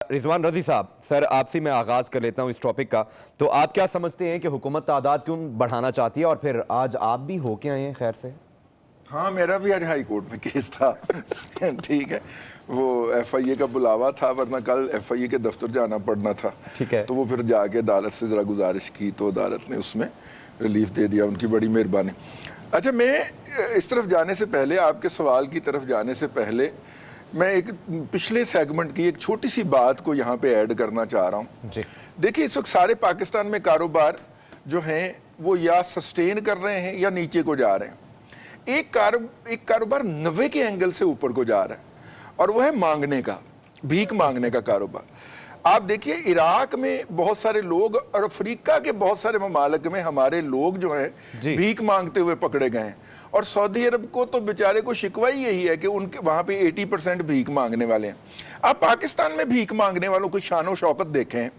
रिजवान रजी साहब, सर आपसे मैं आगाज़ कर लेता हूँ इस टॉपिक का। तो आप क्या समझते हैं कि हुकूमत तादाद क्यों बढ़ाना चाहती है, और फिर आज आप भी होके आए हैं खैर से? हाँ, मेरा भी आज हाई कोर्ट में केस था। ठीक है, वो एफआईए का बुलावा था, वरना कल एफआईए के दफ्तर जाना पड़ना था। ठीक है। तो वो फिर जाके अदालत से ज़रा गुजारिश की तो अदालत ने उसमें रिलीफ दे दिया, उनकी बड़ी मेहरबानी। अच्छा, मैं इस तरफ जाने से पहले, आपके सवाल की तरफ जाने से पहले, मैं एक पिछले सेगमेंट की एक छोटी सी बात को यहाँ पे ऐड करना चाह रहा हूँ। जी। देखिए, इस वक्त सारे पाकिस्तान में कारोबार जो हैं वो या सस्टेन कर रहे हैं या नीचे को जा रहे हैं। एक कारोबार 90 के एंगल से ऊपर को जा रहा है, और वो है मांगने का, भीख मांगने का कारोबार। आप देखिए, इराक में बहुत सारे लोग और अफ्रीका के बहुत सारे ममालिक में हमारे लोग जो हैं भीख मांगते हुए पकड़े गए हैं। और सऊदी अरब को तो बेचारे को शिकवा ही यही है कि उनके वहां पे 80% भीख मांगने वाले हैं। आप पाकिस्तान में भीख मांगने वालों की शान और शौकत देखें,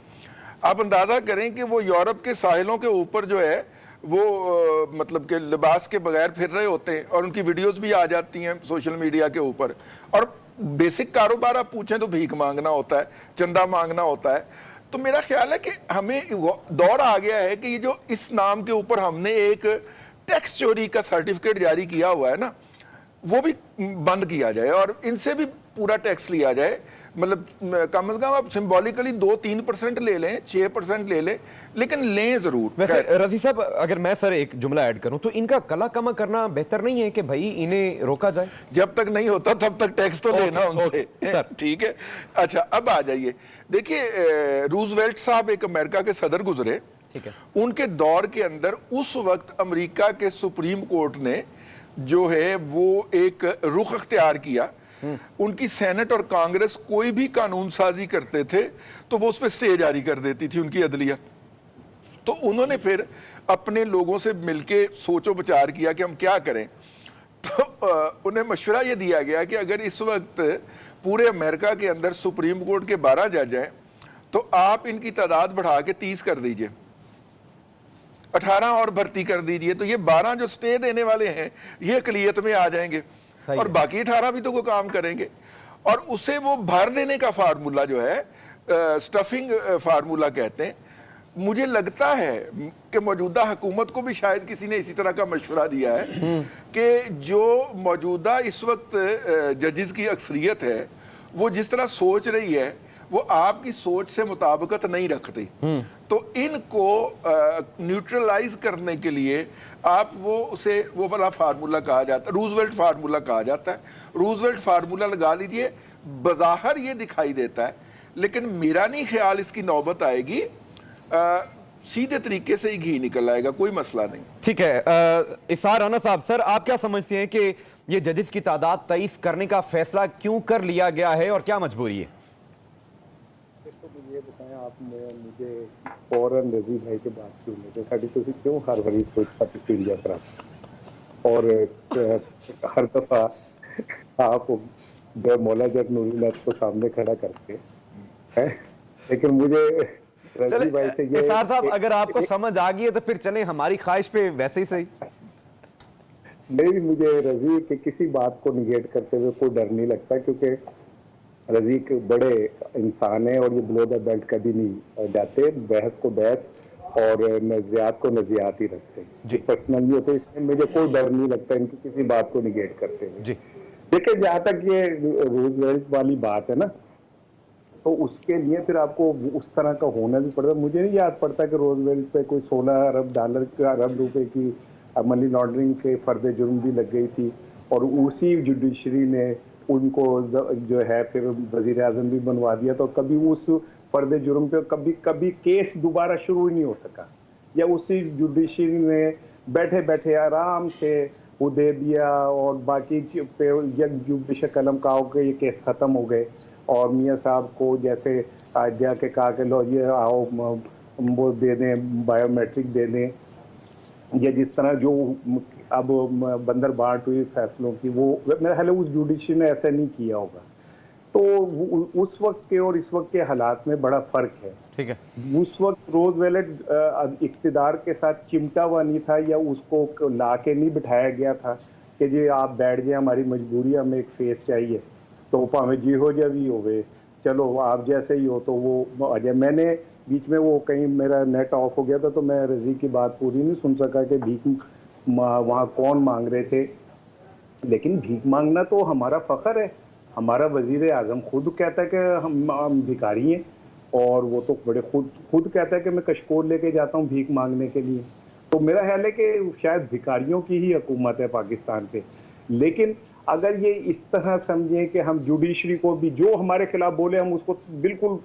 आप अंदाजा करें कि वो यूरोप के साहिलों के ऊपर जो है वो मतलब के लिबास के बगैर फिर रहे होते हैं, और उनकी वीडियोस भी आ जाती हैं सोशल मीडिया के ऊपर। और बेसिक कारोबार आप पूछें तो भीख मांगना होता है, चंदा मांगना होता है। तो मेरा ख्याल है कि हमें दौर आ गया है कि ये जो इस नाम के ऊपर हमने एक टैक्स चोरी का सर्टिफिकेट जारी किया हुआ है ना, वो भी बंद किया जाए और इनसे भी पूरा टैक्स लिया जाए। मतलब कम से कम आप सिंबॉलिकली 2-3% ले लें, 6% ले लें, लेकिन लें जरूर। वैसे रजी साहब, अगर मैं सर एक जुमला ऐड करूं तो इनका कला कमा करना बेहतर नहीं है कि भाई इन्हें रोका जाए? जब तक नहीं होता तब तक टैक्स तो लेना उनसे, सर। ठीक है। अच्छा, अब आ जाइए। देखिए, रूजवेल्ट साहब एक अमेरिका के सदर गुजरे। ठीक है। उनके दौर के अंदर उस वक्त अमेरिका के सुप्रीम कोर्ट ने जो है वो एक रुख अख्तियार किया। उनकी सेनेट और कांग्रेस कोई भी कानून साजी करते थे तो वो उस पर स्टे जारी कर देती थी उनकी अदलिया। तो उन्होंने फिर अपने लोगों से मिलके सोचो विचार किया कि हम क्या करें। तो उन्हें मशवरा ये दिया गया कि अगर इस वक्त पूरे अमेरिका के अंदर सुप्रीम कोर्ट के 12 जज हैं तो आप इनकी तादाद बढ़ा के 30 कर दीजिए, 18 और भर्ती कर दीजिए, तो ये 12 जो स्टे देने वाले हैं ये अकलियत में आ जाएंगे और बाकी 18 भी तो वो काम करेंगे। और उसे वो भर देने का फार्मूला जो है, स्टफिंग फार्मूला कहते हैं। मुझे लगता है कि मौजूदा हुकूमत को भी शायद किसी ने इसी तरह का मशवरा दिया है कि जो मौजूदा इस वक्त जजेस की अक्सरियत है वो जिस तरह सोच रही है वो आपकी सोच से मुताबिकत नहीं रखती। तो इनको न्यूट्रलाइज करने के लिए आप वो वाला फार्मूला कहा जाता है, रूजवेल्ट फार्मूला कहा जाता है। रूजवेल्ट फार्मूला लगा लीजिए, बज़ाहिर ये दिखाई देता है, लेकिन मेरा नहीं ख्याल इसकी नौबत आएगी, सीधे तरीके से ही घी निकल आएगा, कोई मसला नहीं। ठीक है। इसार राना साहब, सर आप क्या समझते हैं कि ये जजेस की तादाद 23 करने का फैसला क्यों कर लिया गया है और क्या मजबूरी है? ये बताएं आप, मुझे फौरन रजी भाई के बात क्यों लेते साड़ी तुसी क्यों हर बारी सोचता पीड़िया करा, और हर दफा आप मौला जट नूरी को सामने खड़ा करके है। लेकिन मुझे रजी भाई से ये साहब, अगर आपको समझ आ गई है तो फिर चले हमारी ख्वाहिश पे वैसे ही सही। नहीं, मुझे रजी के किसी बात को निगेट करते हुए कोई डर नहीं लगता, क्योंकि रजी के बड़े इंसान है और ये बिलो द बेल्ट कभी नहीं जाते, बहस को बहस और नज़रियात को नज़रियात ही रखते हैं। पर्सनली होते, इसमें मुझे कोई डर नहीं लगता इनकी किसी बात को निगेट करते हुए। देखिए, जहाँ तक ये रूजवेल्ट वाली बात है ना, तो उसके लिए फिर आपको उस तरह का होना भी पड़ता। मुझे नहीं याद पड़ता कि रूजवेल्ट पे कोई 16 अरब रुपए की मनी लॉन्ड्रिंग के फर्द जुर्म भी लग गई थी, और उसी जुडिशरी ने उनको जो है फिर वजीर आजम भी बनवा दिया। तो कभी उस फर्द जुर्म पे कभी केस दोबारा शुरू ही नहीं हो सका, या उसी जुडिशरी में बैठे बैठे आराम से हुदैबिया और बाकी पे जुडिशल कलम का हो गए, ये केस खत्म हो गए, और मियाँ साहब को जैसे जाके कहा कि लो ये आओ वो दे दें, बायोमेट्रिक दे दें, या जिस तरह जो अब बंदर बांट हुई फैसलों की, वो मेरा ख्याल है उस जुडिशरी ने ऐसा नहीं किया होगा। तो उस वक्त के और इस वक्त के हालात में बड़ा फर्क है। ठीक है। उस वक्त रोजवेल्ट इक्तिदार के साथ चिमटा हुआ नहीं था, या उसको ला के नहीं बिठाया गया था कि जी आप बैठ जाए, हमारी मजबूरी, हमें एक फेस चाहिए, तो भावें जिहो जिहा भी होवे, चलो आप जैसे ही हो तो वो आ जाए। मैंने बीच में वो कहीं मेरा नेट ऑफ हो गया था तो मैं रजी की बात पूरी नहीं सुन सका कि भीख वहाँ कौन मांग रहे थे। लेकिन भीख मांगना तो हमारा फख्र है। हमारा वजीर आजम खुद कहता है कि हम भिखारी हैं, और वो तो बड़े खुद कहता है कि मैं कशकोल लेके जाता हूँ भीख मांगने के लिए। तो मेरा ख्याल है कि शायद भिखारियों की ही हुकूमत है पाकिस्तान पे। लेकिन अगर ये इस तरह समझें कि हम जुडिशरी को भी जो हमारे खिलाफ बोले हम उसको बिल्कुल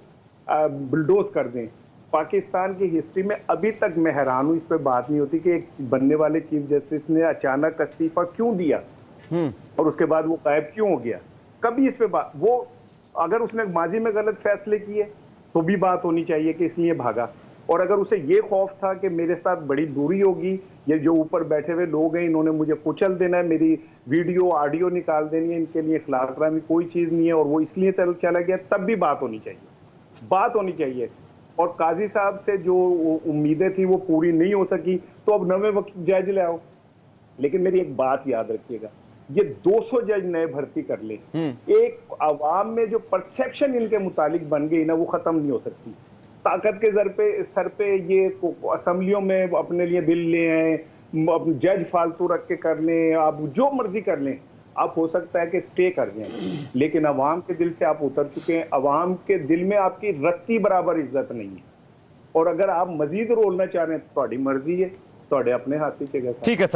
बुलडोज कर दें, पाकिस्तान की हिस्ट्री में अभी तक मैं हैरान हूँ, इस पर बात नहीं होती कि एक बनने वाले चीफ जस्टिस ने अचानक इस्तीफा क्यों दिया और उसके बाद वो गायब क्यों हो गया। कभी इस पे बात, वो अगर उसने माजी में गलत फैसले किए तो भी बात होनी चाहिए कि इसलिए भागा। और अगर उसे ये खौफ था कि मेरे साथ बड़ी बुरी होगी, ये जो ऊपर बैठे हुए लोग हैं इन्होंने मुझे कुचल देना है, मेरी वीडियो ऑडियो निकाल देनी है, इनके लिए खिलाफरा में कोई चीज़ नहीं है, और वो इसलिए चला गया, तब भी बात होनी चाहिए। और काजी साहब से जो उम्मीदें थी वो पूरी नहीं हो सकी, तो अब नवे जज ले आओ। लेकिन मेरी एक बात याद रखिएगा, ये 200 जज नए भर्ती कर ले, एक अवाम में जो परसेप्शन इनके मुतालिक बन गई ना, वो खत्म नहीं हो सकती। ताकत के सर पे ये असेंबलियों में अपने लिए बिल ले आए, जज फालतू रख के कर लें, आप जो मर्जी कर लें, आप हो सकता है कि स्टे कर जाएं, लेकिन अवाम के दिल से आप उतर चुके हैं। अवाम के दिल में आपकी रत्ती बराबर इज्जत नहीं है, और अगर आप मजीद रोलना चाह रहे हैं तो ਤੁਹਾਡੀ मर्जी है, ਤੁਹਾਡੇ अपने हाथ की जगह। ठीक है सर।